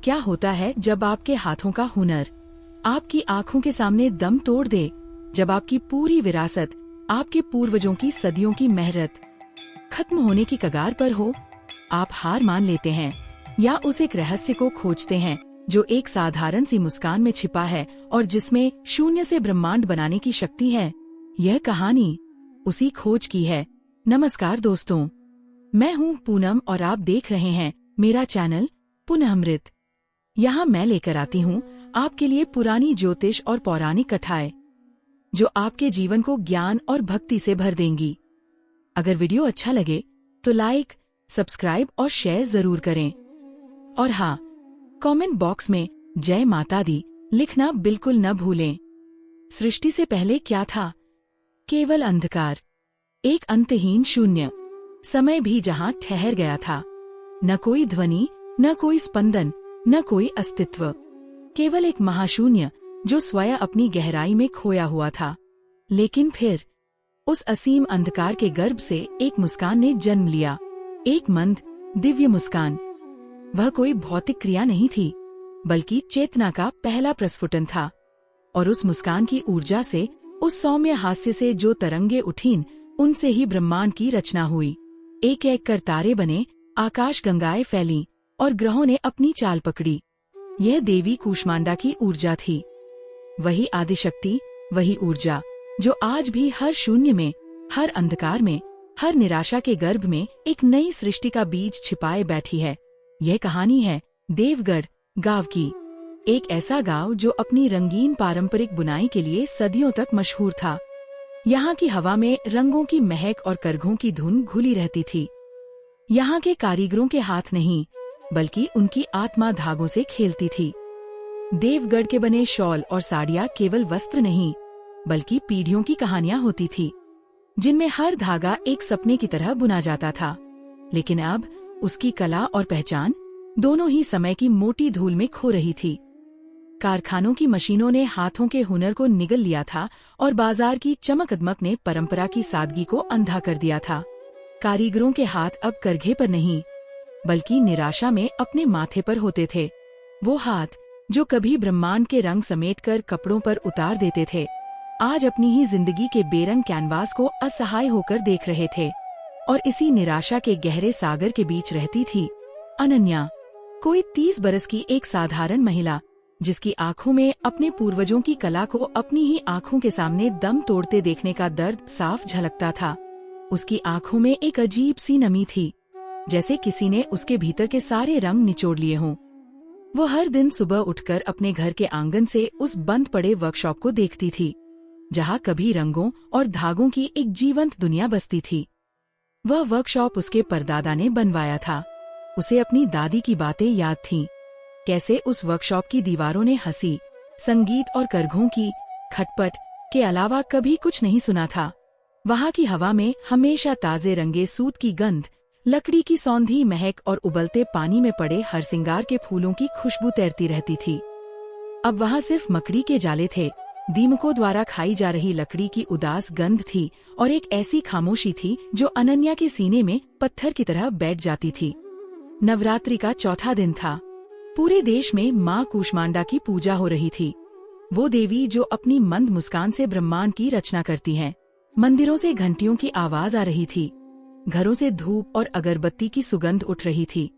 क्या होता है जब आपके हाथों का हुनर आपकी आंखों के सामने दम तोड़ दे, जब आपकी पूरी विरासत, आपके पूर्वजों की सदियों की मेहनत खत्म होने की कगार पर हो? आप हार मान लेते हैं या उस एक रहस्य को खोजते हैं जो एक साधारण सी मुस्कान में छिपा है और जिसमें शून्य से ब्रह्मांड बनाने की शक्ति है। यह कहानी उसी खोज की है। नमस्कार दोस्तों, मैं हूँ पूनम और आप देख रहे हैं मेरा चैनल पुनःमृत। यहाँ मैं लेकर आती हूँ आपके लिए पुरानी ज्योतिष और पौराणिक कथाएं जो आपके जीवन को ज्ञान और भक्ति से भर देंगी। अगर वीडियो अच्छा लगे तो लाइक, सब्सक्राइब और शेयर जरूर करें। और हाँ, कमेंट बॉक्स में जय माता दी लिखना बिल्कुल न भूलें। सृष्टि से पहले क्या था? केवल अंधकार, एक अंतहीन शून्य। समय भी जहाँ ठहर गया था। न कोई ध्वनि, न कोई स्पंदन, न कोई अस्तित्व, केवल एक महाशून्य जो स्वयं अपनी गहराई में खोया हुआ था। लेकिन फिर उस असीम अंधकार के गर्भ से एक मुस्कान ने जन्म लिया, एक मंद दिव्य मुस्कान। वह कोई भौतिक क्रिया नहीं थी, बल्कि चेतना का पहला प्रस्फुटन था। और उस मुस्कान की ऊर्जा से, उस सौम्य हास्य से जो तरंगे उठीं, उनसे ही ब्रह्मांड की रचना हुई। एक एक कर तारे बने, आकाश गंगाएं फैलीं और ग्रहों ने अपनी चाल पकड़ी। यह देवी कूष्मांडा की ऊर्जा थी, वही आदिशक्ति, वही ऊर्जा जो आज भी हर शून्य में, हर अंधकार में, हर निराशा के गर्भ में एक नई सृष्टि का बीज छिपाए बैठी है। यह कहानी है देवगढ़ गांव की। एक ऐसा गांव जो अपनी रंगीन पारंपरिक बुनाई के लिए सदियों तक मशहूर था। यहाँ की हवा में रंगों की महक और करघों की धुन घुली रहती थी। यहाँ के कारीगरों के हाथ नहीं, बल्कि उनकी आत्मा धागों से खेलती थी। देवगढ़ के बने शॉल और साड़ियाँ केवल वस्त्र नहीं, बल्कि पीढ़ियों की कहानियां होती थी, जिनमें हर धागा एक सपने की तरह बुना जाता था। लेकिन अब उसकी कला और पहचान दोनों ही समय की मोटी धूल में खो रही थी। कारखानों की मशीनों ने हाथों के हुनर को निगल लिया था और बाजार की चमक-दमक ने परंपरा की सादगी को अंधा कर दिया था। कारीगरों के हाथ अब करघे पर नहीं, बल्कि निराशा में अपने माथे पर होते थे। वो हाथ जो कभी ब्रह्मांड के रंग समेटकर कपड़ों पर उतार देते थे, आज अपनी ही जिंदगी के बेरंग कैनवास को असहाय होकर देख रहे थे। और इसी निराशा के गहरे सागर के बीच रहती थी अनन्या, कोई 30 बरस की एक साधारण महिला, जिसकी आंखों में अपने पूर्वजों की कला को अपनी ही आंखों के सामने दम तोड़ते देखने का दर्द साफ झलकता था। उसकी आंखों में एक अजीब सी नमी थी, जैसे किसी ने उसके भीतर के सारे रंग निचोड़ लिए हों। वो हर दिन सुबह उठकर अपने घर के आंगन से उस बंद पड़े वर्कशॉप को देखती थी, जहाँ कभी रंगों और धागों की एक जीवंत दुनिया बसती थी। वह वर्कशॉप उसके परदादा ने बनवाया था। उसे अपनी दादी की बातें याद थीं, कैसे उस वर्कशॉप की दीवारों ने हंसी, संगीत और करघों की खटपट के अलावा कभी कुछ नहीं सुना था। वहाँ की हवा में हमेशा ताजे रंगे सूत की गंध, लकड़ी की सौंधी महक और उबलते पानी में पड़े हरसिंगार के फूलों की खुशबू तैरती रहती थी। अब वहाँ सिर्फ मकड़ी के जाले थे, दीमकों द्वारा खाई जा रही लकड़ी की उदास गंध थी और एक ऐसी खामोशी थी जो अनन्या के सीने में पत्थर की तरह बैठ जाती थी। नवरात्रि का चौथा दिन था। पूरे देश में माँ कूष्मांडा की पूजा हो रही थी, वो देवी जो अपनी मंद मुस्कान से ब्रह्मांड की रचना करती हैं। मंदिरों से घंटियों की आवाज आ रही थी, घरों से धूप और अगरबत्ती की सुगंध उठ रही थी।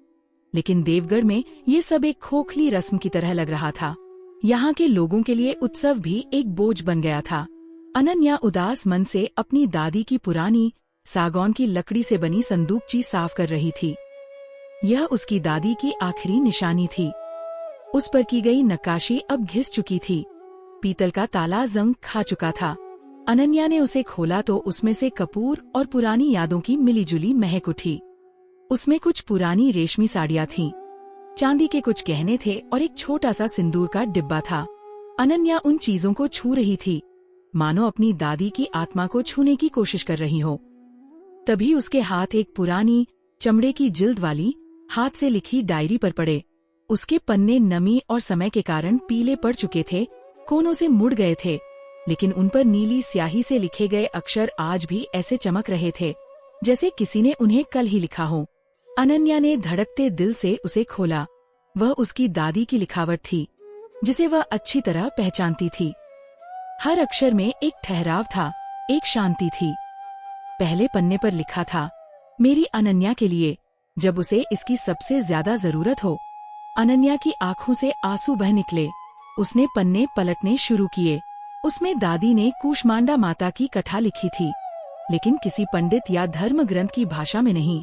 लेकिन देवगढ़ में ये सब एक खोखली रस्म की तरह लग रहा था। यहाँ के लोगों के लिए उत्सव भी एक बोझ बन गया था। अनन्या उदास मन से अपनी दादी की पुरानी सागौन की लकड़ी से बनी संदूकची साफ कर रही थी। यह उसकी दादी की आखिरी निशानी थी। उस पर की गई नक्काशी अब घिस चुकी थी, पीतल का ताला जंग खा चुका था। अनन्या ने उसे खोला तो उसमें से कपूर और पुरानी यादों की मिलीजुली महक उठी। उसमें कुछ पुरानी रेशमी साड़ियाँ थीं, चांदी के कुछ गहने थे और एक छोटा सा सिंदूर का डिब्बा था। अनन्या उन चीजों को छू रही थी, मानो अपनी दादी की आत्मा को छूने की कोशिश कर रही हो। तभी उसके हाथ एक पुरानी चमड़े की जिल्द वाली हाथ से लिखी डायरी पर पड़े। उसके पन्ने नमी और समय के कारण पीले पड़ चुके थे, कोनों से मुड़ गए थे, लेकिन उन पर नीली स्याही से लिखे गए अक्षर आज भी ऐसे चमक रहे थे जैसे किसी ने उन्हें कल ही लिखा हो। अनन्या ने धड़कते दिल से उसे खोला। वह उसकी दादी की लिखावट थी, जिसे वह अच्छी तरह पहचानती थी। हर अक्षर में एक ठहराव था, एक शांति थी। पहले पन्ने पर लिखा था, मेरी अनन्या के लिए, जब उसे इसकी सबसे ज्यादा जरूरत हो। अनन्या की आंखों से आंसू बह निकले। उसने पन्ने पलटने शुरू किए। उसमें दादी ने कूष्मांडा माता की कथा लिखी थी, लेकिन किसी पंडित या धर्म ग्रंथ की भाषा में नहीं,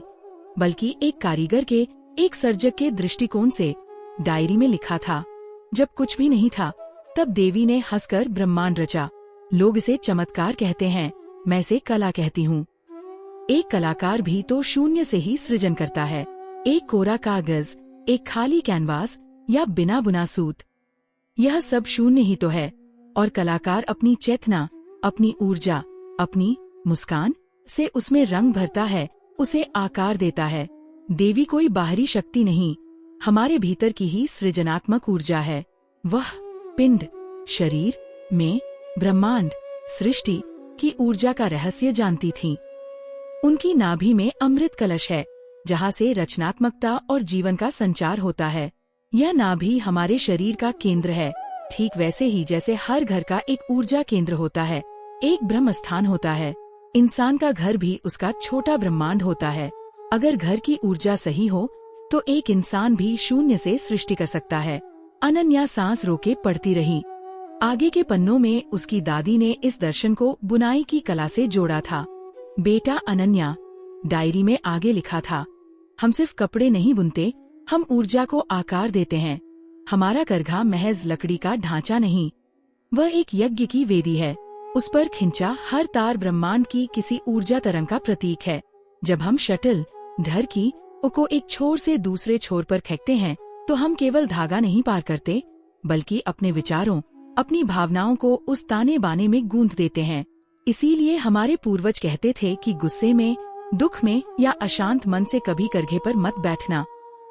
बल्कि एक कारीगर के, एक सर्जक के दृष्टिकोण से डायरी में लिखा था। जब कुछ भी नहीं था, तब देवी ने हंसकर ब्रह्मांड रचा। लोग इसे चमत्कार कहते हैं, मैं इसे कला कहती हूँ। एक कलाकार भी तो शून्य से ही सृजन करता है। एक कोरा कागज, एक खाली कैनवास या बिना बुना सूत, यह सब शून्य ही तो है। और कलाकार अपनी चेतना, अपनी ऊर्जा, अपनी मुस्कान से उसमें रंग भरता है, उसे आकार देता है। देवी कोई बाहरी शक्ति नहीं, हमारे भीतर की ही सृजनात्मक ऊर्जा है। वह पिंड, शरीर में ब्रह्मांड, सृष्टि की ऊर्जा का रहस्य जानती थी। उनकी नाभि में अमृत कलश है, जहाँ से रचनात्मकता और जीवन का संचार होता है। यह नाभि हमारे शरीर का केंद्र है, ठीक वैसे ही जैसे हर घर का एक ऊर्जा केंद्र होता है, एक ब्रह्म स्थान होता है। इंसान का घर भी उसका छोटा ब्रह्मांड होता है। अगर घर की ऊर्जा सही हो, तो एक इंसान भी शून्य से सृष्टि कर सकता है। अनन्या सांस रोके पढ़ती रही। आगे के पन्नों में उसकी दादी ने इस दर्शन को बुनाई की कला से जोड़ा था। बेटा अनन्या, डायरी में आगे लिखा था, हम सिर्फ कपड़े नहीं बुनते, हम ऊर्जा को आकार देते हैं। हमारा करघा महज लकड़ी का ढांचा नहीं, वह एक यज्ञ की वेदी है। उस पर खिंचा हर तार ब्रह्मांड की किसी ऊर्जा तरंग का प्रतीक है। जब हम शटल धर की को एक छोर से दूसरे छोर पर फेंकते हैं, तो हम केवल धागा नहीं पार करते, बल्कि अपने विचारों, अपनी भावनाओं को उस ताने बाने में गूंथ देते हैं। इसीलिए हमारे पूर्वज कहते थे कि गुस्से में, दुख में या अशांत मन से कभी करघे पर मत बैठना,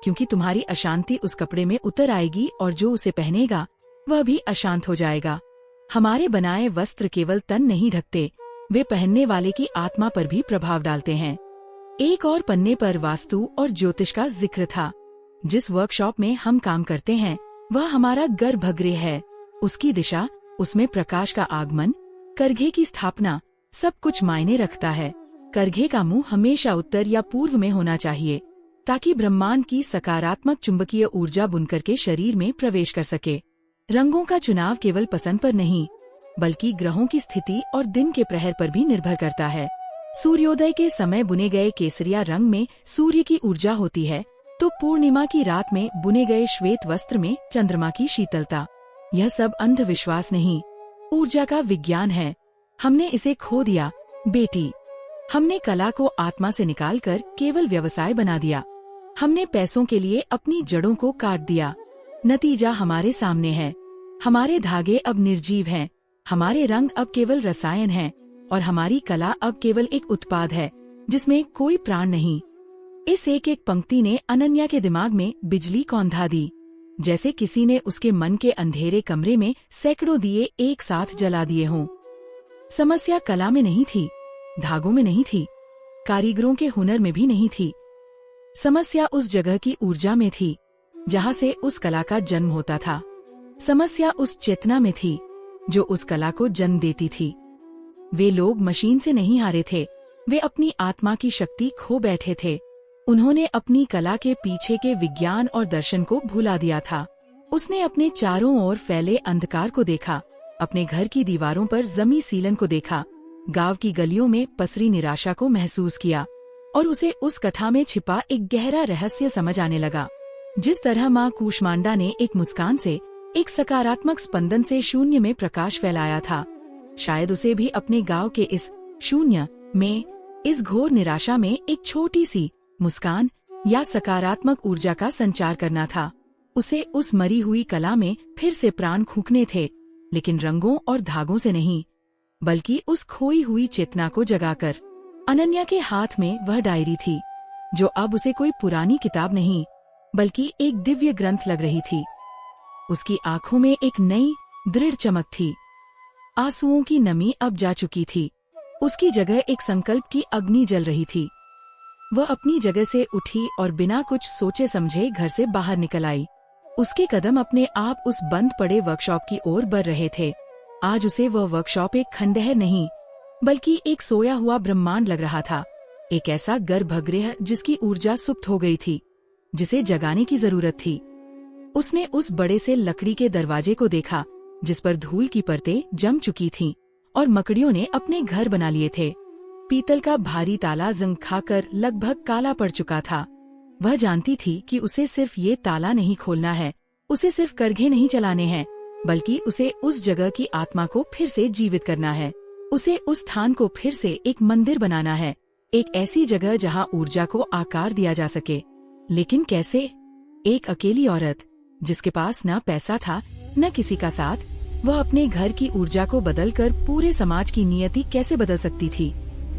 क्योंकि तुम्हारी अशांति उस कपड़े में उतर आएगी और जो उसे पहनेगा वह भी अशांत हो जाएगा। हमारे बनाए वस्त्र केवल तन नहीं ढकते, वे पहनने वाले की आत्मा पर भी प्रभाव डालते हैं। एक और पन्ने पर वास्तु और ज्योतिष का जिक्र था। जिस वर्कशॉप में हम काम करते हैं, वह हमारा गर्भगृह है। उसकी दिशा, उसमें प्रकाश का आगमन, करघे की स्थापना, सब कुछ मायने रखता है। करघे का मुंह हमेशा उत्तर या पूर्व में होना चाहिए, ताकि ब्रह्मांड की सकारात्मक चुंबकीय ऊर्जा बुनकर के शरीर में प्रवेश कर सके। रंगों का चुनाव केवल पसंद पर नहीं, बल्कि ग्रहों की स्थिति और दिन के प्रहर पर भी निर्भर करता है। सूर्योदय के समय बुने गए केसरिया रंग में सूर्य की ऊर्जा होती है, तो पूर्णिमा की रात में बुने गए श्वेत वस्त्र में चंद्रमा की शीतलता। यह सब अंधविश्वास नहीं, ऊर्जा का विज्ञान है। हमने इसे खो दिया बेटी। हमने कला को आत्मा से निकालकर केवल व्यवसाय बना दिया। हमने पैसों के लिए अपनी जड़ों को काट दिया। नतीजा हमारे सामने है। हमारे धागे अब निर्जीव हैं, हमारे रंग अब केवल रसायन हैं, और हमारी कला अब केवल एक उत्पाद है जिसमें कोई प्राण नहीं। इस एक एक पंक्ति ने अनन्या के दिमाग में बिजली कौंधा दी, जैसे किसी ने उसके मन के अंधेरे कमरे में सैकड़ों दिए एक साथ जला दिए हों। समस्या कला में नहीं थी, धागों में नहीं थी, कारीगरों के हुनर में भी नहीं थी। समस्या उस जगह की ऊर्जा में थी जहाँ से उस कला का जन्म होता था। समस्या उस चेतना में थी जो उस कला को जन्म देती थी। वे लोग मशीन से नहीं हारे थे, वे अपनी आत्मा की शक्ति खो बैठे थे। उन्होंने अपनी कला के पीछे के विज्ञान और दर्शन को भुला दिया था। उसने अपने चारों ओर फैले अंधकार को देखा, अपने घर की दीवारों पर जमी सीलन को देखा, गांव की गलियों में पसरी निराशा को महसूस किया, और उसे उस कथा में छिपा एक गहरा रहस्य समझ आने लगा। जिस तरह माँ कूष्मांडा ने एक मुस्कान से, एक सकारात्मक स्पंदन से शून्य में प्रकाश फैलाया था, शायद उसे भी अपने गांव के इस शून्य में, इस घोर निराशा में एक छोटी सी मुस्कान या सकारात्मक ऊर्जा का संचार करना था। उसे उस मरी हुई कला में फिर से प्राण फूंकने थे, लेकिन रंगों और धागों से नहीं, बल्कि उस खोई हुई चेतना को जगाकर। अनन्या के हाथ में वह डायरी थी, जो अब उसे कोई पुरानी किताब नहीं, बल्कि एक दिव्य ग्रंथ लग रही थी। उसकी आंखों में एक नई दृढ़ चमक थी। आंसुओं की नमी अब जा चुकी थी, उसकी जगह एक संकल्प की अग्नि जल रही थी। वह अपनी जगह से उठी और बिना कुछ सोचे समझे घर से बाहर निकल आई। उसके कदम अपने आप उस बंद पड़े वर्कशॉप की ओर बढ़ रहे थे। आज उसे वह वर्कशॉप एक खंडहर नहीं बल्कि एक सोया हुआ ब्रह्मांड लग रहा था। एक ऐसा गर्भगृह जिसकी ऊर्जा सुप्त हो गई थी, जिसे जगाने की जरूरत थी। उसने उस बड़े से लकड़ी के दरवाजे को देखा जिस पर धूल की परतें जम चुकी थीं और मकड़ियों ने अपने घर बना लिए थे। पीतल का भारी ताला जंग खाकर लगभग काला पड़ चुका था। वह जानती थी कि उसे सिर्फ ये ताला नहीं खोलना है, उसे सिर्फ करघे नहीं चलाने हैं, बल्कि उसे उस जगह की आत्मा को फिर से जीवित करना है। उसे उस स्थान को फिर से एक मंदिर बनाना है, एक ऐसी जगह जहाँ ऊर्जा को आकार दिया जा सके। लेकिन कैसे? एक अकेली औरत जिसके पास न पैसा था न किसी का साथ, वह अपने घर की ऊर्जा को बदलकर पूरे समाज की नियति कैसे बदल सकती थी?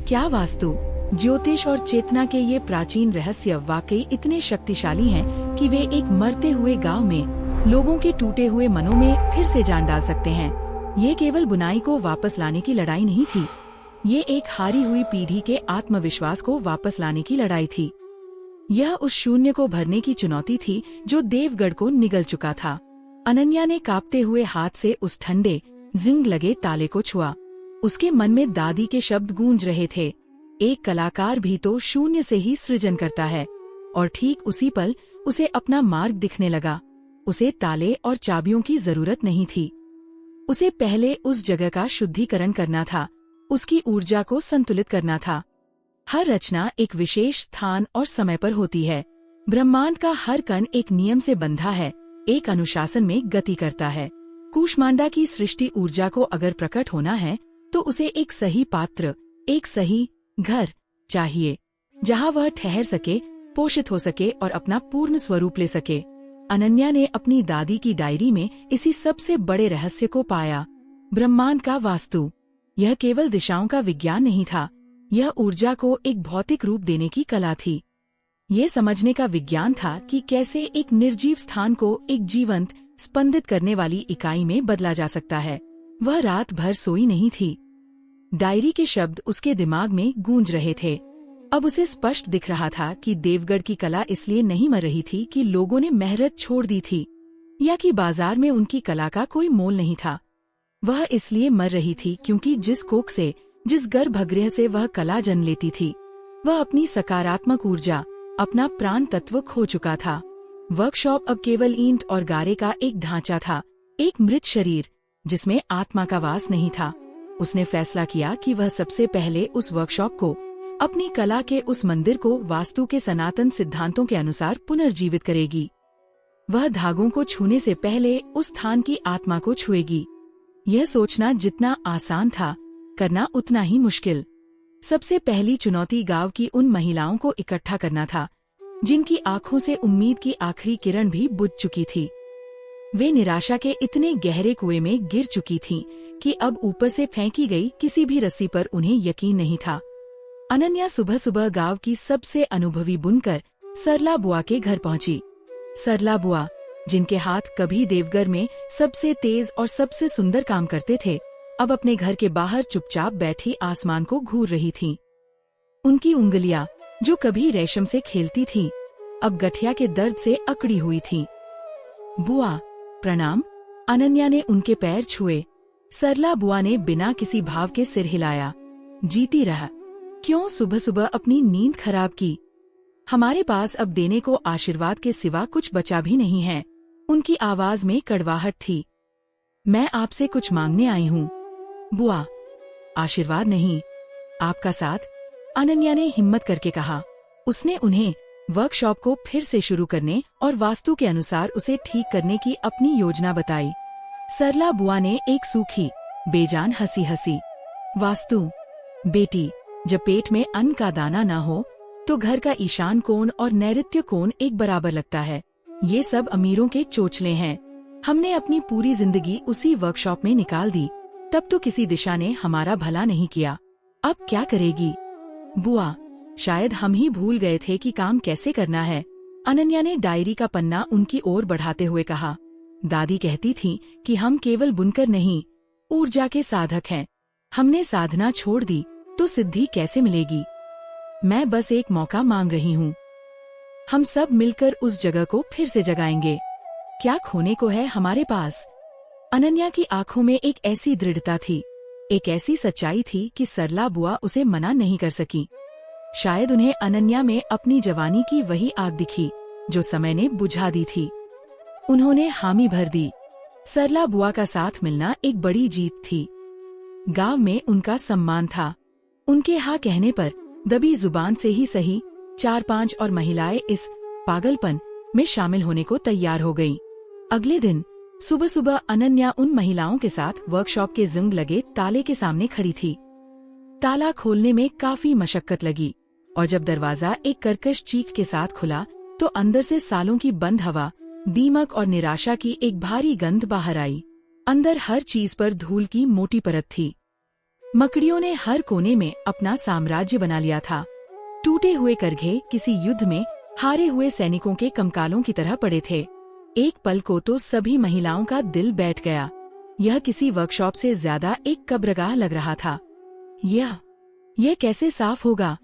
क्या वास्तु, ज्योतिष और चेतना के ये प्राचीन रहस्य वाकई इतने शक्तिशाली हैं कि वे एक मरते हुए गांव में लोगों के टूटे हुए मनों में फिर से जान डाल सकते हैं। ये केवल बुनाई को वापस लाने की लड़ाई नहीं थी, ये एक हारी हुई पीढ़ी के आत्मविश्वास को वापस लाने की लड़ाई थी। यह उस शून्य को भरने की चुनौती थी जो देवगढ़ को निगल चुका था। अनन्या ने कांपते हुए हाथ से उस ठंडे जिंग लगे ताले को छुआ। उसके मन में दादी के शब्द गूंज रहे थे, एक कलाकार भी तो शून्य से ही सृजन करता है। और ठीक उसी पल उसे अपना मार्ग दिखने लगा। उसे ताले और चाबियों की जरूरत नहीं थी, उसे पहले उस जगह का शुद्धिकरण करना था, उसकी ऊर्जा को संतुलित करना था। हर रचना एक विशेष स्थान और समय पर होती है। ब्रह्मांड का हर कण एक नियम से बंधा है, एक अनुशासन में गति करता है। कूष्मांडा की सृष्टि ऊर्जा को अगर प्रकट होना है तो उसे एक सही पात्र, एक सही घर चाहिए, जहाँ वह ठहर सके, पोषित हो सके और अपना पूर्ण स्वरूप ले सके। अनन्या ने अपनी दादी की डायरी में इसी सबसे बड़े रहस्य को पाया। ब्रह्मांड का वास्तु यह केवल दिशाओं का विज्ञान नहीं था, यह ऊर्जा को एक भौतिक रूप देने की कला थी। ये समझने का विज्ञान था कि कैसे एक निर्जीव स्थान को एक जीवंत, स्पंदित करने वाली इकाई में बदला जा सकता है। वह रात भर सोई नहीं थी। डायरी के शब्द उसके दिमाग में गूंज रहे थे। अब उसे स्पष्ट दिख रहा था कि देवगढ़ की कला इसलिए नहीं मर रही थी कि लोगों ने मेहनत छोड़ दी थी या कि बाजार में उनकी कला का कोई मोल नहीं था। वह इसलिए मर रही थी क्योंकि जिस कोख से, जिस गर्भगृह से वह कला जन्म लेती थी, वह अपनी सकारात्मक ऊर्जा, अपना प्राण तत्व खो चुका था। वर्कशॉप अब केवल ईंट और गारे का एक ढांचा था, एक मृत शरीर जिसमें आत्मा का वास नहीं था। उसने फैसला किया कि वह सबसे पहले उस वर्कशॉप को, अपनी कला के उस मंदिर को वास्तु के सनातन सिद्धांतों के अनुसार पुनर्जीवित करेगी। वह धागों को छूने से पहले उस स्थान की आत्मा को छुएगी। यह सोचना जितना आसान था, करना उतना ही मुश्किल। सबसे पहली चुनौती गांव की उन महिलाओं को इकट्ठा करना था जिनकी आंखों से उम्मीद की आखिरी किरण भी बुझ चुकी थी। वे निराशा के इतने गहरे कुएं में गिर चुकी थीं कि अब ऊपर से फेंकी गई किसी भी रस्सी पर उन्हें यकीन नहीं था। अनन्या सुबह सुबह गांव की सबसे अनुभवी बुनकर सरला बुआ के घर पहुंची। सरला बुआ, जिनके हाथ कभी देवगढ़ में सबसे तेज और सबसे सुंदर काम करते थे, अब अपने घर के बाहर चुपचाप बैठी आसमान को घूर रही थीं। उनकी उंगलियां, जो कभी रेशम से खेलती थीं, अब गठिया के दर्द से अकड़ी हुई थीं। बुआ, प्रणाम। अनन्या ने उनके पैर छुए। सरला बुआ ने बिना किसी भाव के सिर हिलाया। जीती रह। क्यों सुबह सुबह अपनी नींद खराब की? हमारे पास अब देने को आशीर्वाद के सिवा कुछ बचा भी नहीं है। उनकी आवाज में कड़वाहट थी। मैं आपसे कुछ मांगने आई हूँ। बुआ, आशीर्वाद नहीं, आपका साथ, अनन्या ने हिम्मत करके कहा। उसने उन्हें वर्कशॉप को फिर से शुरू करने और वास्तु के अनुसार उसे ठीक करने की अपनी योजना बताई। सरला बुआ ने एक सूखी, बेजान हंसी हंसी। वास्तु, बेटी, जब पेट में अन्न का दाना न हो तो घर का ईशान कोण और नैऋत्य कोण एक बराबर लगता है। ये सब अमीरों के चोचले हैं। हमने अपनी पूरी जिंदगी उसी वर्कशॉप में निकाल दी, तब तो किसी दिशा ने हमारा भला नहीं किया। अब क्या करेगी? बुआ, शायद हम ही भूल गए थे कि काम कैसे करना है। अनन्या ने डायरी का पन्ना उनकी ओर बढ़ाते हुए कहा। दादी कहती थी कि हम केवल बुनकर नहीं, ऊर्जा के साधक हैं। हमने साधना छोड़ दी तो सिद्धि कैसे मिलेगी? मैं बस एक मौका मांग रही हूँ। हम सब मिलकर उस जगह को फिर से जगाएंगे। क्या खोने को है हमारे पास? अनन्या की आंखों में एक ऐसी दृढ़ता थी, एक ऐसी सच्चाई थी कि सरला बुआ उसे मना नहीं कर सकी। शायद उन्हें अनन्या में अपनी जवानी की वही आग दिखी जो समय ने बुझा दी थी। उन्होंने हामी भर दी। सरला बुआ का साथ मिलना एक बड़ी जीत थी। गांव में उनका सम्मान था। उनके हाँ कहने पर दबी जुबान से ही सही 4-5 और महिलाएं इस पागलपन में शामिल होने को तैयार हो गईं। अगले दिन सुबह सुबह अनन्या उन महिलाओं के साथ वर्कशॉप के जंग लगे ताले के सामने खड़ी थी। ताला खोलने में काफी मशक्कत लगी और जब दरवाजा एक कर्कश चीख के साथ खुला तो अंदर से सालों की बंद हवा, दीमक और निराशा की एक भारी गंध बाहर आई। अंदर हर चीज पर धूल की मोटी परत थी। मकड़ियों ने हर कोने में अपना साम्राज्य बना लिया था। टूटे हुए करघे किसी युद्ध में हारे हुए सैनिकों के कंकालों की तरह पड़े थे। एक पल को तो सभी महिलाओं का दिल बैठ गया। यह किसी वर्कशॉप से ज्यादा एक कब्रगाह लग रहा था। यह कैसे साफ होगा?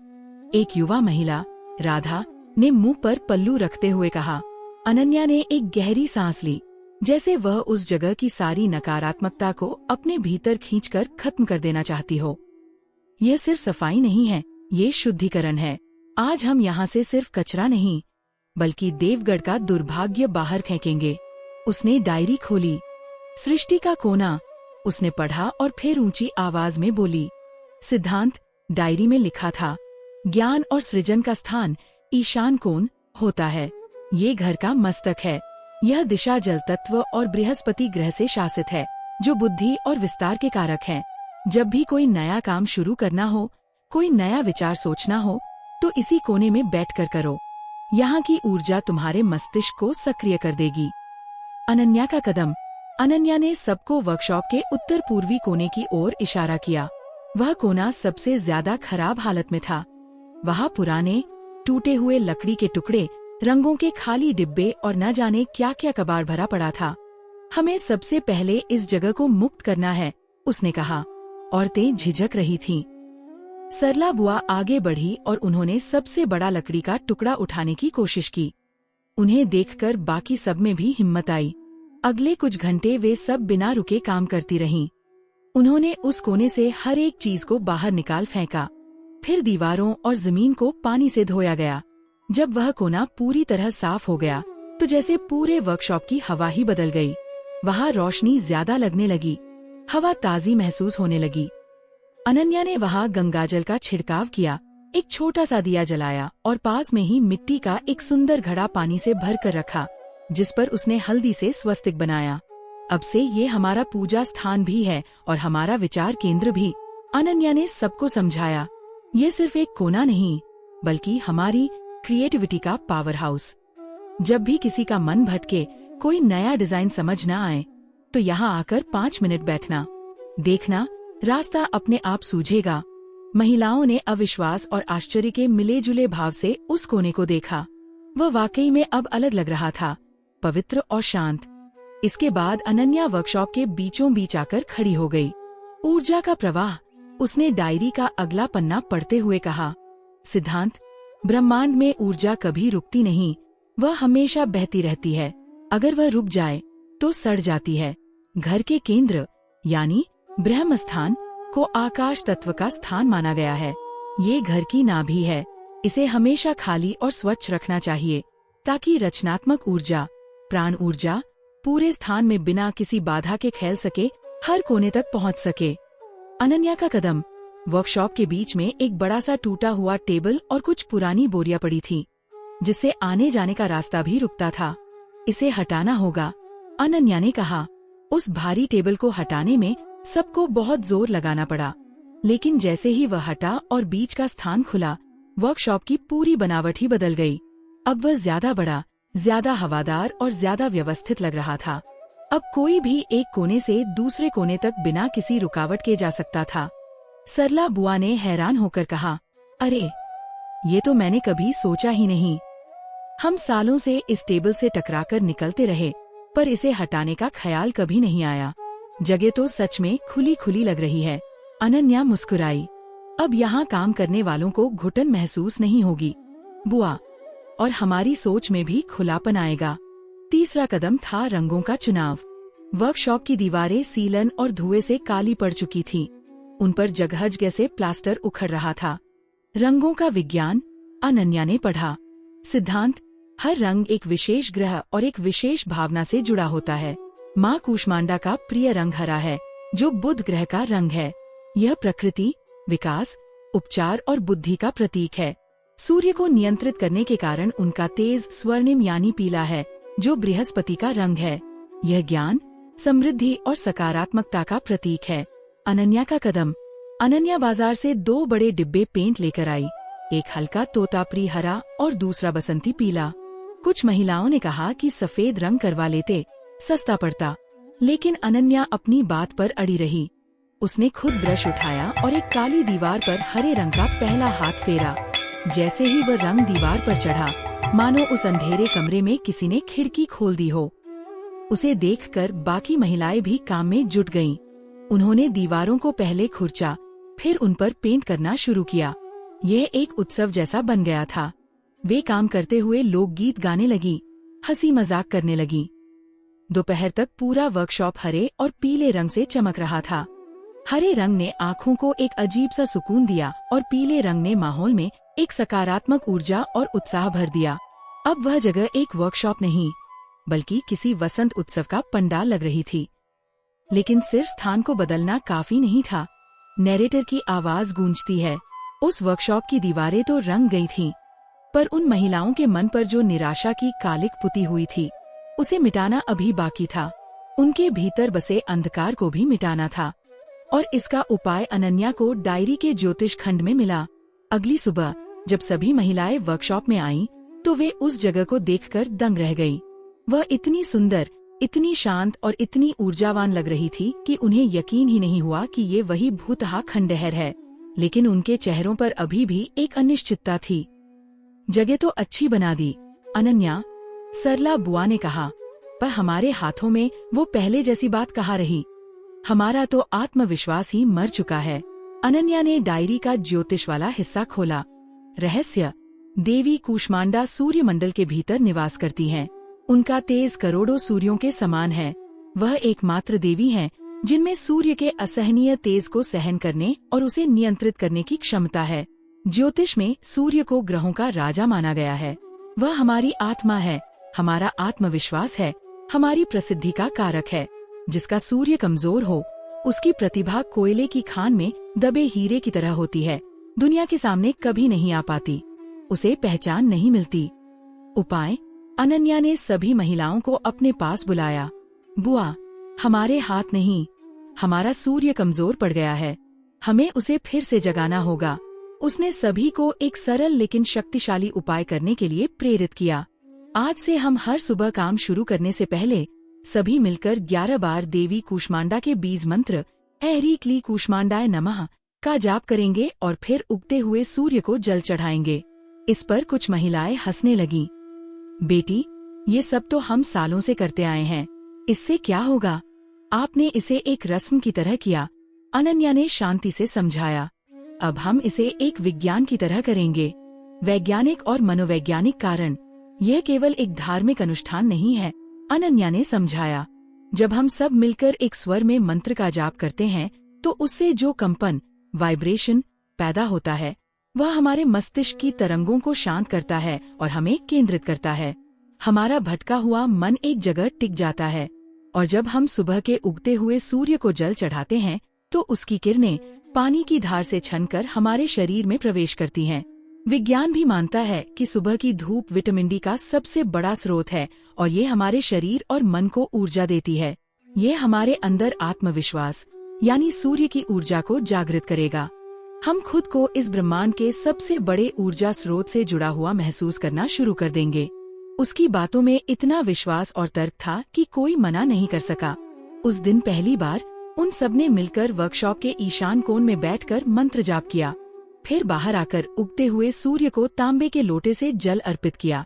एक युवा महिला, राधा, ने मुंह पर पल्लू रखते हुए कहा। अनन्या ने एक गहरी सांस ली, जैसे वह उस जगह की सारी नकारात्मकता को अपने भीतर खींचकर खत्म कर देना चाहती हो। यह सिर्फ सफाई नहीं है, ये शुद्धिकरण है। आज हम यहाँ से सिर्फ कचरा नहीं, बल्कि देवगढ़ का दुर्भाग्य बाहर फेंकेंगे। उसने डायरी खोली। सृष्टि का कोना उसने पढ़ा और फिर ऊंची आवाज में बोली, सिद्धांत, डायरी में लिखा था, ज्ञान और सृजन का स्थान ईशान कोण होता है। ये घर का मस्तक है। यह दिशा जल तत्व और बृहस्पति ग्रह से शासित है, जो बुद्धि और विस्तार के कारक हैं। जब भी कोई नया काम शुरू करना हो, कोई नया विचार सोचना हो, तो इसी कोने में बैठकर करो। यहाँ की ऊर्जा तुम्हारे मस्तिष्क को सक्रिय कर देगी। अनन्या का कदम। अनन्या ने सबको वर्कशॉप के उत्तर पूर्वी कोने की ओर इशारा किया। वह कोना सबसे ज्यादा खराब हालत में था। वहाँ पुराने टूटे हुए लकड़ी के टुकड़े, रंगों के खाली डिब्बे और न जाने क्या क्या कबाड़ भरा पड़ा था। हमें सबसे पहले इस जगह को मुक्त करना है, उसने कहा। औरतें झिझक रही थीं। सरला बुआ आगे बढ़ी और उन्होंने सबसे बड़ा लकड़ी का टुकड़ा उठाने की कोशिश की। उन्हें देखकर बाकी सब में भी हिम्मत आई। अगले कुछ घंटे वे सब बिना रुके काम करती रहीं। उन्होंने उस कोने से हर एक चीज को बाहर निकाल फेंका। फिर दीवारों और जमीन को पानी से धोया गया। जब वह कोना पूरी तरह साफ हो गया तो जैसे पूरे वर्कशॉप की हवा ही बदल गई। वहाँ रोशनी ज्यादा लगने लगी, हवा ताजी महसूस होने लगी। अनन्या ने वहाँ गंगाजल का छिड़काव किया, एक छोटा सा दिया जलाया और पास में ही मिट्टी का एक सुंदर घड़ा पानी से भर कर रखा, जिस पर उसने हल्दी से स्वस्तिक बनाया। अब से ये हमारा पूजा स्थान भी है और हमारा विचार केंद्र भी, अनन्या ने सबको समझाया। ये सिर्फ एक कोना नहीं, बल्कि हमारी क्रिएटिविटी का पावर हाउस। जब भी किसी का मन भटके, कोई नया डिजाइन समझ न आए, तो यहाँ आकर 5 मिनट बैठना, देखना, रास्ता अपने आप सूझेगा। महिलाओं ने अविश्वास और आश्चर्य के मिले जुले भाव से उस कोने को देखा। वह वाकई में अब अलग लग रहा था, पवित्र और शांत। इसके बाद अनन्या वर्कशॉप के बीचों बीच आकर खड़ी हो गई। ऊर्जा का प्रवाह। उसने डायरी का अगला पन्ना पढ़ते हुए कहा, सिद्धांत, ब्रह्मांड में ऊर्जा कभी रुकती नहीं, वह हमेशा बहती रहती है। अगर वह रुक जाए तो सड़ जाती है। घर के केंद्र यानी ब्रह्म स्थान को आकाश तत्व का स्थान माना गया है। ये घर की नाभि है। इसे हमेशा खाली और स्वच्छ रखना चाहिए, ताकि रचनात्मक ऊर्जा, प्राण ऊर्जा पूरे स्थान में बिना किसी बाधा के फैल सके, हर कोने तक पहुंच सके। अनन्या का कदम। वर्कशॉप के बीच में एक बड़ा सा टूटा हुआ टेबल और कुछ पुरानी बोरियां पड़ी थी, जिससे आने जाने का रास्ता भी रुकता था। इसे हटाना होगा, अनन्या ने कहा। उस भारी टेबल को हटाने में सबको बहुत जोर लगाना पड़ा, लेकिन जैसे ही वह हटा और बीच का स्थान खुला, वर्कशॉप की पूरी बनावट ही बदल गई। अब वह ज्यादा बड़ा, ज्यादा हवादार और ज्यादा व्यवस्थित लग रहा था। अब कोई भी एक कोने से दूसरे कोने तक बिना किसी रुकावट के जा सकता था। सरला बुआ ने हैरान होकर कहा, अरे, ये तो मैंने कभी सोचा ही नहीं। हम सालों से इस टेबल से टकराकर निकलते रहे, पर इसे हटाने का ख्याल कभी नहीं आया। जगह तो सच में खुली खुली लग रही है। अनन्या मुस्कुराई। अब यहाँ काम करने वालों को घुटन महसूस नहीं होगी, बुआ, और हमारी सोच में भी खुलापन आएगा। तीसरा कदम था रंगों का चुनाव। वर्कशॉप की दीवारें सीलन और धुएं से काली पड़ चुकी थीं। उन पर जगह से प्लास्टर उखड़ रहा था। रंगों का विज्ञान, अनन्या ने पढ़ा। सिद्धांत, हर रंग एक विशेष ग्रह और एक विशेष भावना से जुड़ा होता है। माँ कूष्मांडा का प्रिय रंग हरा है, जो बुध ग्रह का रंग है। यह प्रकृति, विकास, उपचार और बुद्धि का प्रतीक है। सूर्य को नियंत्रित करने के कारण उनका तेज स्वर्णिम यानी पीला है, जो बृहस्पति का रंग है। यह ज्ञान, समृद्धि और सकारात्मकता का प्रतीक है। अनन्या का कदम। अनन्या बाजार से 2 बड़े डिब्बे पेंट लेकर आई, एक हल्का तोतापरी हरा और दूसरा बसंती पीला। कुछ महिलाओं ने कहा कि सफेद रंग करवा लेते, सस्ता पड़ता, लेकिन अनन्या अपनी बात पर अड़ी रही। उसने खुद ब्रश उठाया और एक काली दीवार पर हरे रंग का पहला हाथ फेरा। जैसे ही वह रंग दीवार पर चढ़ा, मानो उस अंधेरे कमरे में किसी ने खिड़की खोल दी हो। उसे देखकर बाकी महिलाएं भी काम में जुट गईं। उन्होंने दीवारों को पहले खुरचा, फिर उन पर पेंट करना शुरू किया। यह एक उत्सव जैसा बन गया था। वे काम करते हुए लोकगीत गाने लगी, हंसी मजाक करने लगी। दोपहर तक पूरा वर्कशॉप हरे और पीले रंग से चमक रहा था। हरे रंग ने आँखों को एक अजीब सा सुकून दिया और पीले रंग ने माहौल में एक सकारात्मक ऊर्जा और उत्साह भर दिया। अब वह जगह एक वर्कशॉप नहीं, बल्कि किसी वसंत उत्सव का पंडाल लग रही थी। लेकिन सिर्फ स्थान को बदलना काफी नहीं था। नैरेटर की आवाज गूंजती है। उस वर्कशॉप की दीवारें तो रंग गई थीं, पर उन महिलाओं के मन पर जो निराशा की कालिक पुती हुई थी, उसे मिटाना अभी बाकी था। उनके भीतर बसे अंधकार को भी मिटाना था, और इसका उपाय अनन्या को डायरी के ज्योतिष खंड में मिला। अगली सुबह जब सभी महिलाएं वर्कशॉप में आईं, तो वे उस जगह को देखकर दंग रह गईं। वह इतनी सुंदर, इतनी शांत और इतनी ऊर्जावान लग रही थी कि उन्हें यकीन ही नहीं हुआ कि ये वही भूतहा खंडहर है। लेकिन उनके चेहरों पर अभी भी एक अनिश्चितता थी। जगह तो अच्छी बना दी, अनन्या, सरला बुआ ने कहा, पर हमारे हाथों में वो पहले जैसी बात कहाँ रही। हमारा तो आत्मविश्वास ही मर चुका है। अनन्या ने डायरी का ज्योतिष वाला हिस्सा खोला। रहस्य, देवी कूष्मांडा सूर्यमंडल के भीतर निवास करती हैं। उनका तेज करोड़ों सूर्यों के समान है। वह एकमात्र देवी हैं जिनमें सूर्य के असहनीय तेज को सहन करने और उसे नियंत्रित करने की क्षमता है। ज्योतिष में सूर्य को ग्रहों का राजा माना गया है। वह हमारी आत्मा है, हमारा आत्मविश्वास है, हमारी प्रसिद्धि का कारक है। जिसका सूर्य कमजोर हो, उसकी प्रतिभा कोयले की खान में दबे हीरे की तरह होती है, दुनिया के सामने कभी नहीं आ पाती, उसे पहचान नहीं मिलती। उपाय, अनन्या ने सभी महिलाओं को अपने पास बुलाया। बुआ, हमारे हाथ नहीं, हमारा सूर्य कमजोर पड़ गया है, हमें उसे फिर से जगाना होगा। उसने सभी को एक सरल लेकिन शक्तिशाली उपाय करने के लिए प्रेरित किया। आज से हम हर सुबह काम शुरू करने से पहले सभी मिलकर 11 बार देवी कूष्मांडा के बीज मंत्र ऐरी क्ली कूष्मांडाय नमः का जाप करेंगे और फिर उगते हुए सूर्य को जल चढ़ाएंगे। इस पर कुछ महिलाएं हंसने लगीं। बेटी, ये सब तो हम सालों से करते आए हैं, इससे क्या होगा? आपने इसे एक रस्म की तरह किया, अनन्या ने शांति से समझाया। अब हम इसे एक विज्ञान की तरह करेंगे। वैज्ञानिक और मनोवैज्ञानिक कारण, यह केवल एक धार्मिक अनुष्ठान नहीं है, अनन्या ने समझाया। जब हम सब मिलकर एक स्वर में मंत्र का जाप करते हैं, तो उससे जो कंपन, वाइब्रेशन पैदा होता है, वह हमारे मस्तिष्क की तरंगों को शांत करता है और हमें केंद्रित करता है। हमारा भटका हुआ मन एक जगह टिक जाता है, और जब हम सुबह के उगते हुए सूर्य को जल चढ़ाते हैं, तो उसकी किरणें पानी की धार से छनकर हमारे शरीर में प्रवेश करती हैं। विज्ञान भी मानता है कि सुबह की धूप विटामिन डी का सबसे बड़ा स्रोत है, और ये हमारे शरीर और मन को ऊर्जा देती है। ये हमारे अंदर आत्मविश्वास यानी सूर्य की ऊर्जा को जागृत करेगा। हम खुद को इस ब्रह्मांड के सबसे बड़े ऊर्जा स्रोत से जुड़ा हुआ महसूस करना शुरू कर देंगे। उसकी बातों में इतना विश्वास और तर्क था कि कोई मना नहीं कर सका। उस दिन पहली बार उन सबने मिलकर वर्कशॉप के ईशान कोण में बैठकर मंत्र जाप किया। फिर बाहर आकर उगते हुए सूर्य को तांबे के लोटे से जल अर्पित किया।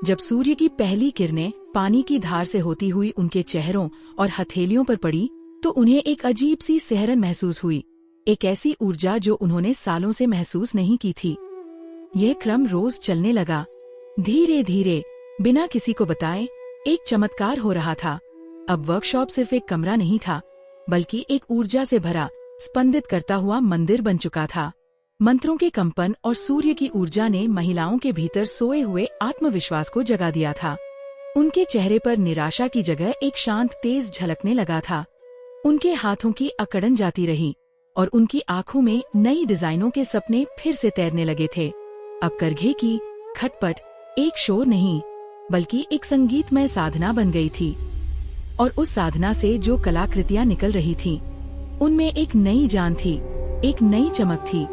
जब सूर्य की पहली किरणें पानी की धार से होती हुई उनके चेहरों और हथेलियों पर पड़ी, तो उन्हें एक अजीब सी सिहरन महसूस हुई, एक ऐसी ऊर्जा जो उन्होंने सालों से महसूस नहीं की थी। यह क्रम रोज चलने लगा। धीरे धीरे, बिना किसी को बताए, एक चमत्कार हो रहा था। अब वर्कशॉप सिर्फ एक कमरा नहीं था, बल्कि एक ऊर्जा से भरा, स्पंदित करता हुआ मंदिर बन चुका था। मंत्रों के कंपन और सूर्य की ऊर्जा ने महिलाओं के भीतर सोए हुए आत्मविश्वास को जगा दिया था। उनके चेहरे पर निराशा की जगह एक शांत तेज झलकने लगा था। उनके हाथों की अकड़न जाती रही और उनकी आंखों में नई डिजाइनों के सपने फिर से तैरने लगे थे। अब करघे की खटपट एक शोर नहीं, बल्कि एक संगीतमय साधना बन गई थी। और उस साधना से जो कलाकृतियां निकल रही थीं, उनमें एक नई जान थी, एक नई चमक थी।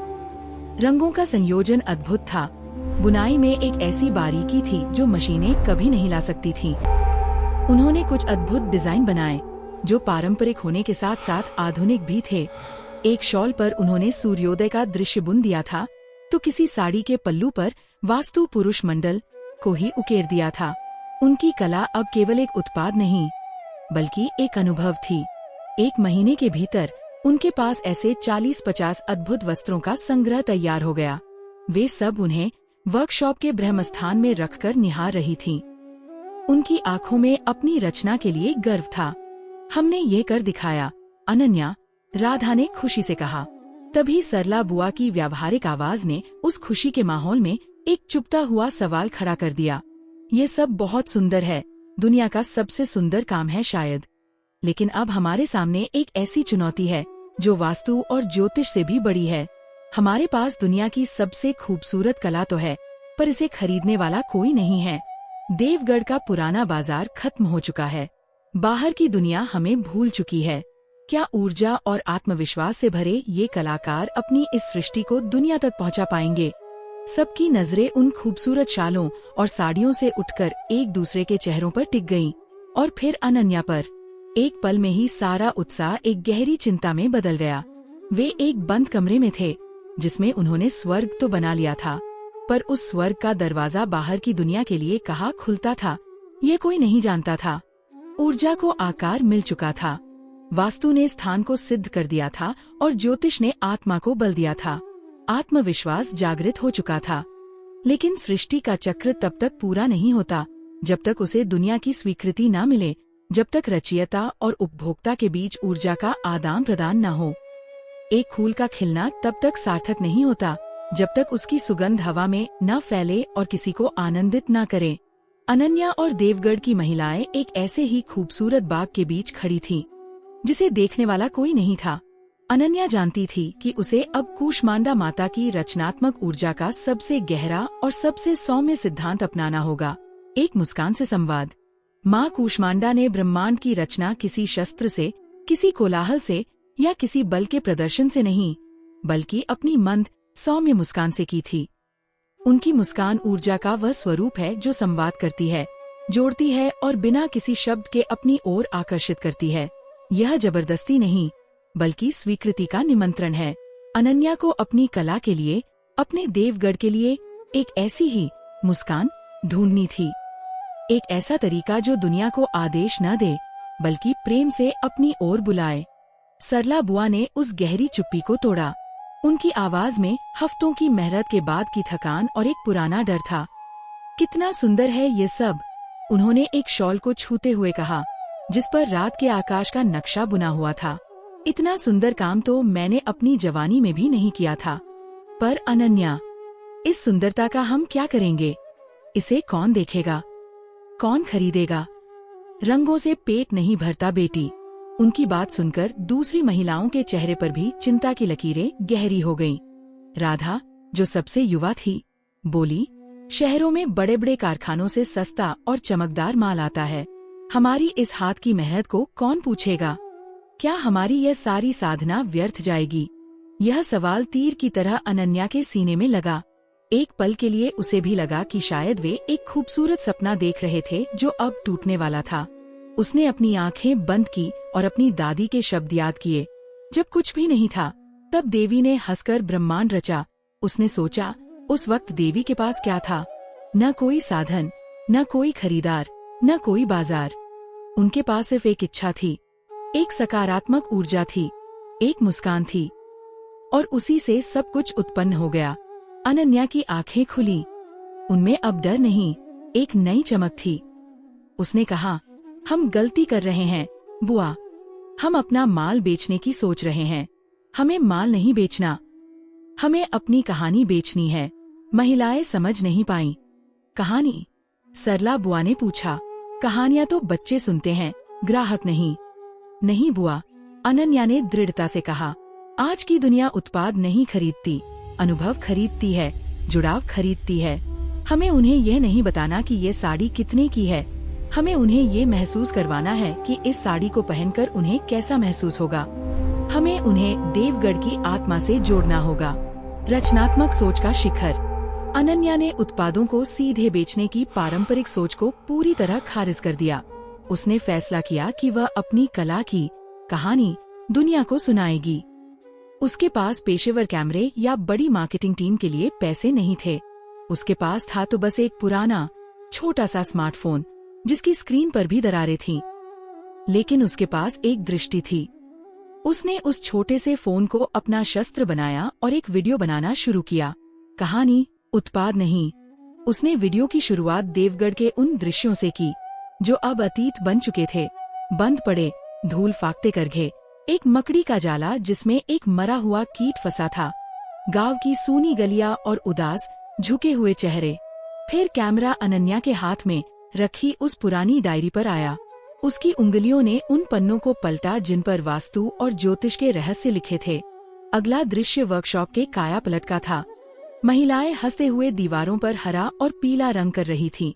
रंगों का संयोजन अद्भुत था। बुनाई में एक ऐसी बारीकी थी जो मशीनें कभी नहीं ला सकती थीं। उन्होंने कुछ अद्भुत डिजाइन बनाए जो पारंपरिक होने के साथ साथ आधुनिक भी थे। एक शॉल पर उन्होंने सूर्योदय का दृश्य बुन दिया था, तो किसी साड़ी के पल्लू पर वास्तु पुरुष मंडल को ही उकेर दिया था। उनकी कला अब केवल एक उत्पाद नहीं, बल्कि एक अनुभव थी। एक महीने के भीतर उनके पास ऐसे 40-50 अद्भुत वस्त्रों का संग्रह तैयार हो गया। वे सब उन्हें वर्कशॉप के ब्रह्मस्थान में रखकर निहार रही थीं। उनकी आंखों में अपनी रचना के लिए गर्व था। हमने ये कर दिखाया, अनन्या, राधा ने खुशी से कहा। तभी सरला बुआ की व्यावहारिक आवाज ने उस खुशी के माहौल में एक चुपता हुआ सवाल खड़ा कर दिया। ये सब बहुत सुंदर है, दुनिया का सबसे सुंदर काम है शायद, लेकिन अब हमारे सामने एक ऐसी चुनौती है जो वास्तु और ज्योतिष से भी बड़ी है। हमारे पास दुनिया की सबसे खूबसूरत कला तो है, पर इसे खरीदने वाला कोई नहीं है। देवगढ़ का पुराना बाजार खत्म हो चुका है। बाहर की दुनिया हमें भूल चुकी है। क्या ऊर्जा और आत्मविश्वास से भरे ये कलाकार अपनी इस सृष्टि को दुनिया तक पहुंचा पाएंगे? सबकी नजरें उन खूबसूरत शालों और साड़ियों से उठकर एक दूसरे के चेहरों पर टिक गईं, और फिर अनन्या पर। एक पल में ही सारा उत्साह एक गहरी चिंता में बदल गया। वे एक बंद कमरे में थे, जिसमें उन्होंने स्वर्ग तो बना लिया था, पर उस स्वर्ग का दरवाजा बाहर की दुनिया के लिए कहाँ खुलता था, ये कोई नहीं जानता था। ऊर्जा को आकार मिल चुका था, वास्तु ने स्थान को सिद्ध कर दिया था और ज्योतिष ने आत्मा को बल दिया था। आत्मविश्वास जागृत हो चुका था, लेकिन सृष्टि का चक्र तब तक पूरा नहीं होता जब तक उसे दुनिया की स्वीकृति न मिले, जब तक रचयिता और उपभोक्ता के बीच ऊर्जा का आदान प्रदान न हो। एक फूल का खिलना तब तक सार्थक नहीं होता जब तक उसकी सुगंध हवा में न फैले और किसी को आनंदित न करे। अनन्या और देवगढ़ की महिलाएं एक ऐसे ही खूबसूरत बाग के बीच खड़ी थीं, जिसे देखने वाला कोई नहीं था। अनन्या जानती थी कि उसे अब कूष्मांडा माता की रचनात्मक ऊर्जा का सबसे गहरा और सबसे सौम्य सिद्धांत अपनाना होगा, एक मुस्कान से संवाद। माँ कूष्मांडा ने ब्रह्मांड की रचना किसी शस्त्र से, किसी कोलाहल से या किसी बल के प्रदर्शन से नहीं, बल्कि अपनी मंद सौम्य मुस्कान से की थी। उनकी मुस्कान ऊर्जा का वह स्वरूप है जो संवाद करती है, जोड़ती है और बिना किसी शब्द के अपनी ओर आकर्षित करती है। यह जबरदस्ती नहीं, बल्कि स्वीकृति का निमंत्रण है। अनन्या को अपनी कला के लिए, अपने देवगढ़ के लिए एक ऐसी ही मुस्कान ढूंढनी थी, एक ऐसा तरीका जो दुनिया को आदेश न दे, बल्कि प्रेम से अपनी ओर बुलाए। सरला बुआ ने उस गहरी चुप्पी को तोड़ा। उनकी आवाज में हफ्तों की मेहनत के बाद की थकान और एक पुराना डर था। कितना सुंदर है ये सब, उन्होंने एक शॉल को छूते हुए कहा, जिस पर रात के आकाश का नक्शा बुना हुआ था। इतना सुंदर काम तो मैंने अपनी जवानी में भी नहीं किया था। पर अनन्या, इस सुंदरता का हम क्या करेंगे? इसे कौन देखेगा, कौन खरीदेगा? रंगों से पेट नहीं भरता बेटी। उनकी बात सुनकर दूसरी महिलाओं के चेहरे पर भी चिंता की लकीरें गहरी हो गईं। राधा, जो सबसे युवा थी, बोली, शहरों में बड़े बड़े कारखानों से सस्ता और चमकदार माल आता है, हमारी इस हाथ की मेहनत को कौन पूछेगा? क्या हमारी यह सारी साधना व्यर्थ जाएगी? यह सवाल तीर की तरह अनन्या के सीने में लगा। एक पल के लिए उसे भी लगा कि शायद वे एक खूबसूरत सपना देख रहे थे जो अब टूटने वाला था। उसने अपनी आंखें बंद की और अपनी दादी के शब्द याद किए, जब कुछ भी नहीं था तब देवी ने हंसकर ब्रह्मांड रचा। उसने सोचा, उस वक्त देवी के पास क्या था? न कोई साधन, न कोई खरीदार, न कोई बाजार। उनके पास सिर्फ एक इच्छा थी, एक सकारात्मक ऊर्जा थी, एक मुस्कान थी, और उसी से सब कुछ उत्पन्न हो गया। अनन्या की आंखें खुली। उनमें अब डर नहीं, एक नई चमक थी। उसने कहा, हम गलती कर रहे हैं बुआ। हम अपना माल बेचने की सोच रहे हैं। हमें माल नहीं बेचना, हमें अपनी कहानी बेचनी है। महिलाएं समझ नहीं पाईं। कहानी? सरला बुआ ने पूछा। कहानियां तो बच्चे सुनते हैं, ग्राहक नहीं। नहीं बुआ, अनन्या ने दृढ़ता से कहा। आज की दुनिया उत्पाद नहीं खरीदती, अनुभव खरीदती है, जुड़ाव खरीदती है। हमें उन्हें यह नहीं बताना कि ये साड़ी कितने की है, हमें उन्हें ये महसूस करवाना है कि इस साड़ी को पहनकर उन्हें कैसा महसूस होगा। हमें उन्हें देवगढ़ की आत्मा से जोड़ना होगा। रचनात्मक सोच का शिखर। अनन्या ने उत्पादों को सीधे बेचने की पारंपरिक सोच को पूरी तरह खारिज कर दिया। उसने फैसला किया कि वह अपनी कला की कहानी दुनिया को सुनाएगी। उसके पास पेशेवर कैमरे या बड़ी मार्केटिंग टीम के लिए पैसे नहीं थे। उसके पास था तो बस एक पुराना छोटा सा स्मार्टफोन जिसकी स्क्रीन पर भी दरारें थीं। लेकिन उसके पास एक दृष्टि थी। उसने उस छोटे से फोन को अपना शस्त्र बनाया और एक वीडियो बनाना शुरू किया। कहानी, उत्पाद नहीं। उसने वीडियो की शुरुआत देवगढ़ के उन दृश्यों से की जो अब अतीत बन चुके थे। बंद पड़े, धूल फाकते करघे, एक मकड़ी का जाला जिसमें एक मरा हुआ कीट फंसा था, गांव की सूनी गलियां और उदास झुके हुए चेहरे। फिर कैमरा अनन्या के हाथ में रखी उस पुरानी डायरी पर आया। उसकी उंगलियों ने उन पन्नों को पलटा जिन पर वास्तु और ज्योतिष के रहस्य लिखे थे। अगला दृश्य वर्कशॉप के काया पलट का था। महिलाएं हंसते हुए दीवारों पर हरा और पीला रंग कर रही थीं।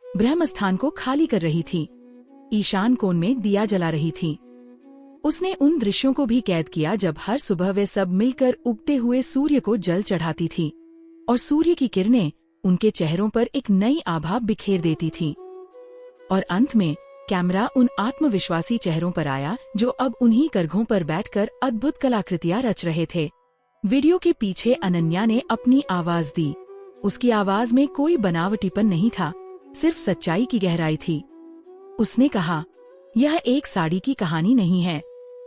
ब्रह्मस्थान को खाली कर रही थीं। ईशान कोण में दिया जला रही थीं। उसने उन दृश्यों को भी कैद किया जब हर सुबह वे सब मिलकर उगते हुए सूर्य को जल चढ़ाती थीं और सूर्य की किरणें उनके चेहरों पर एक नई आभा बिखेर देती थीं। और अंत में कैमरा उन आत्मविश्वासी चेहरों पर आया जो अब उन्हीं करघों पर बैठकर अद्भुत कलाकृतियां रच रहे थे। वीडियो के पीछे अनन्या ने अपनी आवाज दी। उसकी आवाज में कोई बनावटीपन नहीं था, सिर्फ सच्चाई की गहराई थी। उसने कहा, यह एक साड़ी की कहानी नहीं है,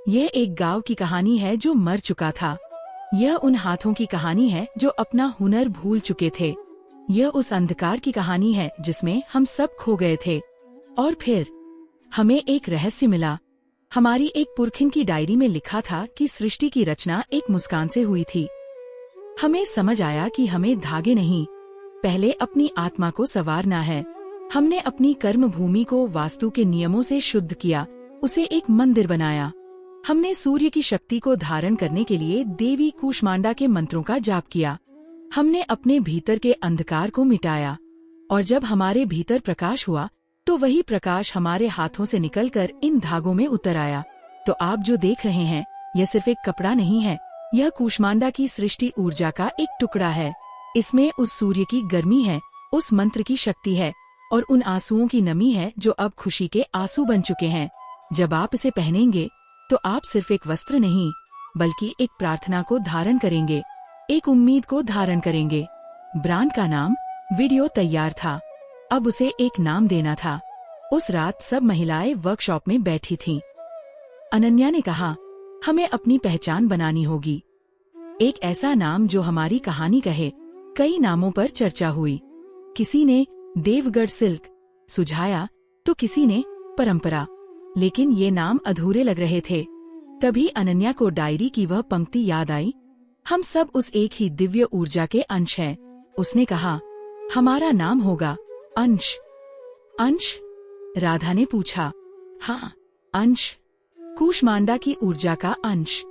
यह एक गांव की कहानी है जो मर चुका था। यह उन हाथों की कहानी है जो अपना हुनर भूल चुके थे। यह उस अंधकार की कहानी है जिसमें हम सब खो गए थे। और फिर हमें एक रहस्य मिला। हमारी एक पुरखिन की डायरी में लिखा था कि सृष्टि की रचना एक मुस्कान से हुई थी। हमें समझ आया कि हमें धागे नहीं, पहले अपनी आत्मा को संवारना है। हमने अपनी कर्म भूमि को वास्तु के नियमों से शुद्ध किया, उसे एक मंदिर बनाया। हमने सूर्य की शक्ति को धारण करने के लिए देवी कूष्मांडा के मंत्रों का जाप किया। हमने अपने भीतर के अंधकार को मिटाया और जब हमारे भीतर प्रकाश हुआ तो वही प्रकाश हमारे हाथों से निकलकर इन धागों में उतर आया। तो आप जो देख रहे हैं, यह सिर्फ एक कपड़ा नहीं है, यह कूष्मांडा की सृष्टि ऊर्जा का एक टुकड़ा है। इसमें उस सूर्य की गर्मी है, उस मंत्र की शक्ति है और उन आंसुओं की नमी है जो अब खुशी के आंसू बन चुके हैं। जब आप इसे पहनेंगे तो आप सिर्फ एक वस्त्र नहीं बल्कि एक प्रार्थना को धारण करेंगे, एक उम्मीद को धारण करेंगे। ब्रांड का नाम वीडियो तैयार था, अब उसे एक नाम देना था। उस रात सब महिलाएं वर्कशॉप में बैठी थीं। अनन्या ने कहा, हमें अपनी पहचान बनानी होगी, एक ऐसा नाम जो हमारी कहानी कहे। कई नामों पर चर्चा हुई। किसी ने देवगढ़ सिल्क सुझाया तो किसी ने परंपरा, लेकिन ये नाम अधूरे लग रहे थे। तभी अनन्या को डायरी की वह पंक्ति याद आई, हम सब उस एक ही दिव्य ऊर्जा के अंश हैं। उसने कहा, हमारा नाम होगा अंश। अंश? राधा ने पूछा। हाँ, अंश, कूष्मांडा की ऊर्जा का अंश,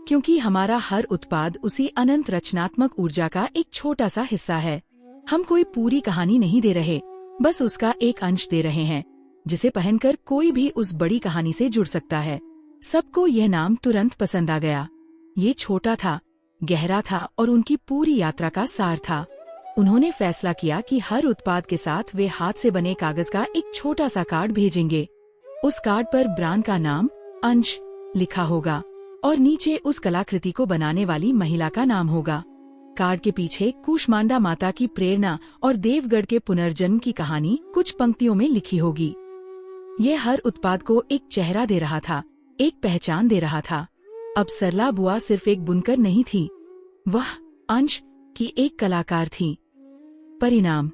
क्योंकि हमारा हर उत्पाद उसी अनंत रचनात्मक ऊर्जा का एक छोटा सा हिस्सा है। हम कोई पूरी कहानी नहीं दे रहे, बस उसका एक अंश दे रहे हैं, जिसे पहनकर कोई भी उस बड़ी कहानी से जुड़ सकता है। सबको यह नाम तुरंत पसंद आ गया। ये छोटा था, गहरा था और उनकी पूरी यात्रा का सार था। उन्होंने फैसला किया कि हर उत्पाद के साथ वे हाथ से बने कागज का एक छोटा सा कार्ड भेजेंगे। उस कार्ड पर ब्रांड का नाम अंश लिखा होगा और नीचे उस कलाकृति को बनाने वाली महिला का नाम होगा। कार्ड के पीछे कूष्मांडा माता की प्रेरणा और देवगढ़ के पुनर्जन्म की कहानी कुछ पंक्तियों में लिखी होगी। ये हर उत्पाद को एक चेहरा दे रहा था, एक पहचान दे रहा था। अब सरला बुआ सिर्फ एक बुनकर नहीं थी, वह अंश की एक कलाकार थी। परिणाम,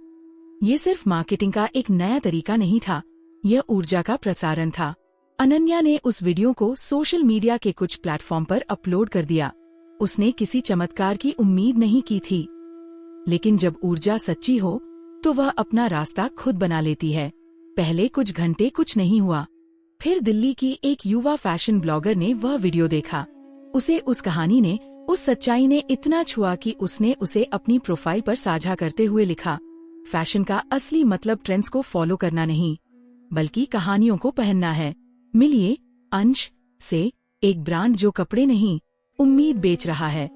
ये सिर्फ मार्केटिंग का एक नया तरीका नहीं था, यह ऊर्जा का प्रसारण था। अनन्या ने उस वीडियो को सोशल मीडिया के कुछ प्लेटफॉर्म पर अपलोड कर दिया। उसने किसी चमत्कार की उम्मीद नहीं की थी, लेकिन जब ऊर्जा सच्ची हो तो वह अपना रास्ता खुद बना लेती है। पहले कुछ घंटे कुछ नहीं हुआ, फिर दिल्ली की एक युवा फैशन ब्लॉगर ने वह वीडियो देखा। उसे उस कहानी ने, उस सच्चाई ने इतना छुआ कि उसने उसे अपनी प्रोफाइल पर साझा करते हुए लिखा, फैशन का असली मतलब ट्रेंड्स को फॉलो करना नहीं, बल्कि कहानियों को पहनना है। मिलिए अंश से, एक ब्रांड जो कपड़े नहीं, उम्मीद बेच रहा है।